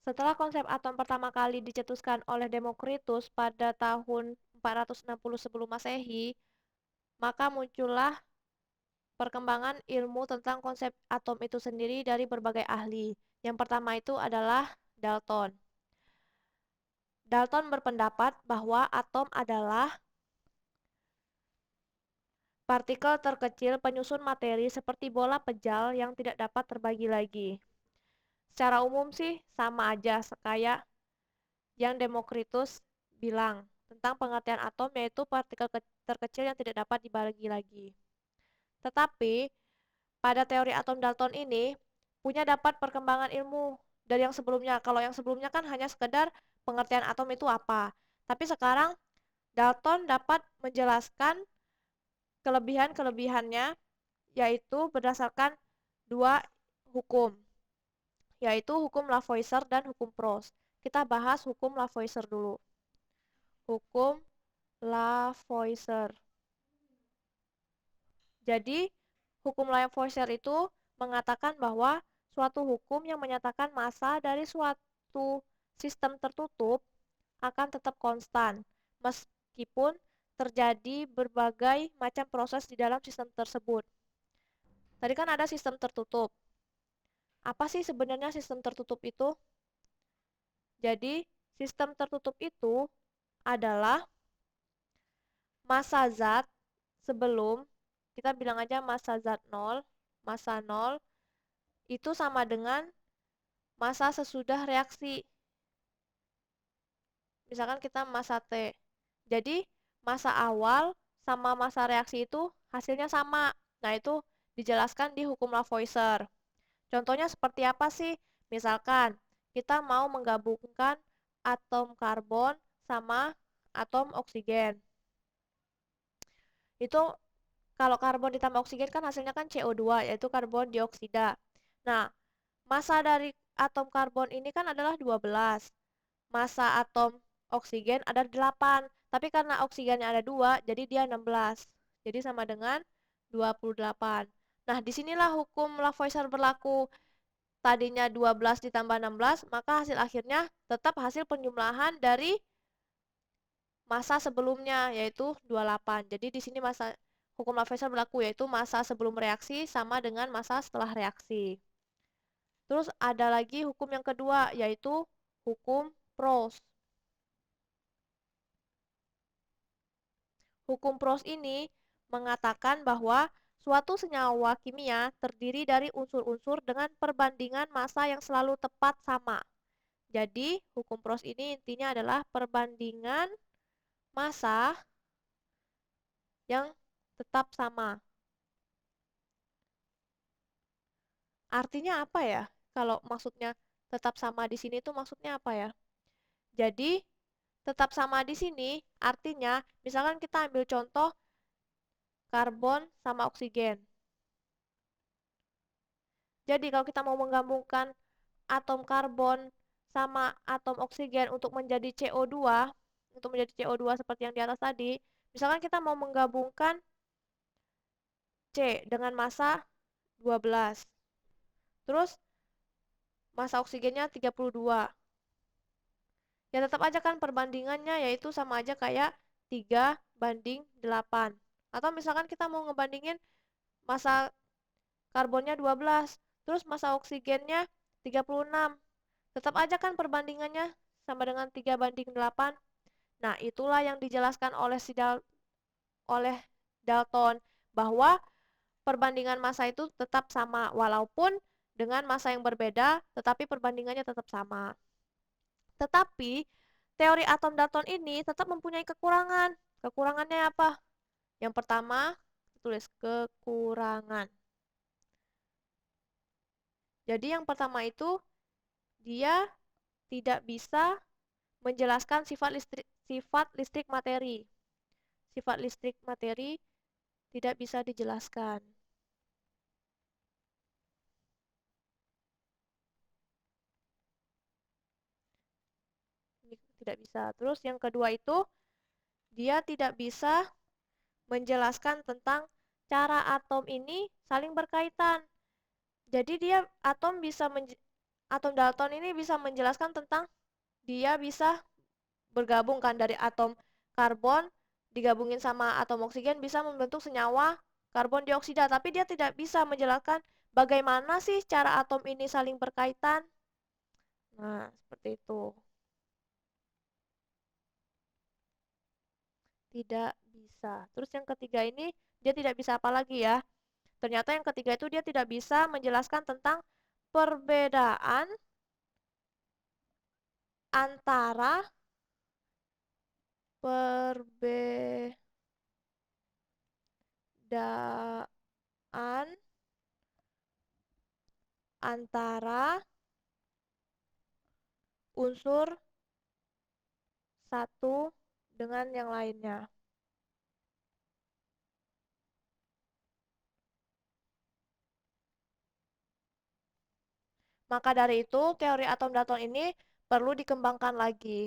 Setelah konsep atom pertama kali dicetuskan oleh Demokritus pada tahun 460 sebelum Masehi, maka muncullah perkembangan ilmu tentang konsep atom itu sendiri dari berbagai ahli. Yang pertama itu adalah Dalton. Dalton berpendapat bahwa atom adalah partikel terkecil penyusun materi seperti bola pejal yang tidak dapat terbagi lagi. Secara umum sih sama aja kayak yang Demokritus bilang tentang pengertian atom, yaitu partikel terkecil yang tidak dapat dibagi lagi. Tetapi pada teori atom Dalton ini punya dapat perkembangan ilmu dari yang sebelumnya. Kalau yang sebelumnya kan hanya sekedar pengertian atom itu apa. Tapi sekarang Dalton dapat menjelaskan kelebihan-kelebihannya, yaitu berdasarkan dua hukum, yaitu hukum Lavoisier dan hukum Proust. Kita bahas hukum Lavoisier dulu. Hukum Lavoisier. Jadi, hukum Lavoisier itu mengatakan bahwa suatu hukum yang menyatakan massa dari suatu sistem tertutup akan tetap konstan, meskipun terjadi berbagai macam proses di dalam sistem tersebut. Tadi kan ada sistem tertutup. Apa sih sebenarnya sistem tertutup itu? Jadi, sistem tertutup itu adalah massa zat sebelum, kita bilang aja massa zat 0, massa 0 itu sama dengan massa sesudah reaksi. Misalkan kita massa T. Jadi, massa awal sama massa reaksi itu hasilnya sama. Nah, itu dijelaskan di hukum Lavoisier. Contohnya seperti apa sih? Misalkan, kita mau menggabungkan atom karbon sama atom oksigen. Itu kalau karbon ditambah oksigen kan hasilnya kan CO2, yaitu karbon dioksida. Nah, massa dari atom karbon ini kan adalah 12. Massa atom oksigen ada 8. Tapi karena oksigennya ada 2, jadi dia 16. Jadi sama dengan 28. Nah, disinilah hukum Lavoisier berlaku. Tadinya 12 ditambah 16, maka hasil akhirnya tetap hasil penjumlahan dari massa sebelumnya, yaitu 28. Jadi di sini massa hukum Lavoisier berlaku, yaitu massa sebelum reaksi sama dengan massa setelah reaksi. Terus ada lagi hukum yang kedua, yaitu hukum Proust. Hukum Proust ini mengatakan bahwa suatu senyawa kimia terdiri dari unsur-unsur dengan perbandingan massa yang selalu tepat sama. Jadi, hukum Proust ini intinya adalah perbandingan massa yang tetap sama. Artinya apa ya? Kalau maksudnya tetap sama di sini itu maksudnya apa ya? Jadi, tetap sama di sini artinya, misalkan kita ambil contoh karbon sama oksigen. Jadi, kalau kita mau menggabungkan atom karbon sama atom oksigen untuk menjadi CO2, seperti yang di atas tadi, misalkan kita mau menggabungkan C dengan massa 12. Terus massa oksigennya 32. Ya tetap aja kan perbandingannya yaitu sama aja kayak 3:8. Atau misalkan kita mau ngebandingin massa karbonnya 12, terus massa oksigennya 36. Tetap aja kan perbandingannya sama dengan 3:8. Nah, itulah yang dijelaskan oleh oleh Dalton bahwa perbandingan massa itu tetap sama walaupun dengan massa yang berbeda, tetapi perbandingannya tetap sama. Tetapi teori atom Dalton ini tetap mempunyai kekurangan. Kekurangannya apa? Yang pertama, tulis kekurangan. Jadi yang pertama itu dia tidak bisa menjelaskan sifat listrik materi. Sifat listrik materi tidak bisa dijelaskan. Ini tidak bisa. Terus yang kedua itu dia tidak bisa menjelaskan tentang cara atom ini saling berkaitan. Jadi dia atom bisa atom Dalton ini bisa menjelaskan tentang dia bisa bergabung kan dari atom karbon digabungin sama atom oksigen bisa membentuk senyawa karbon dioksida, tapi dia tidak bisa menjelaskan bagaimana sih cara atom ini saling berkaitan. Nah, seperti itu. Tidak bisa. Terus yang ketiga ini dia tidak bisa apa lagi ya? Ternyata yang ketiga itu dia tidak bisa menjelaskan tentang perbedaan antara perbedaan antara unsur satu dengan yang lainnya. Maka dari itu, teori atom Dalton ini perlu dikembangkan lagi.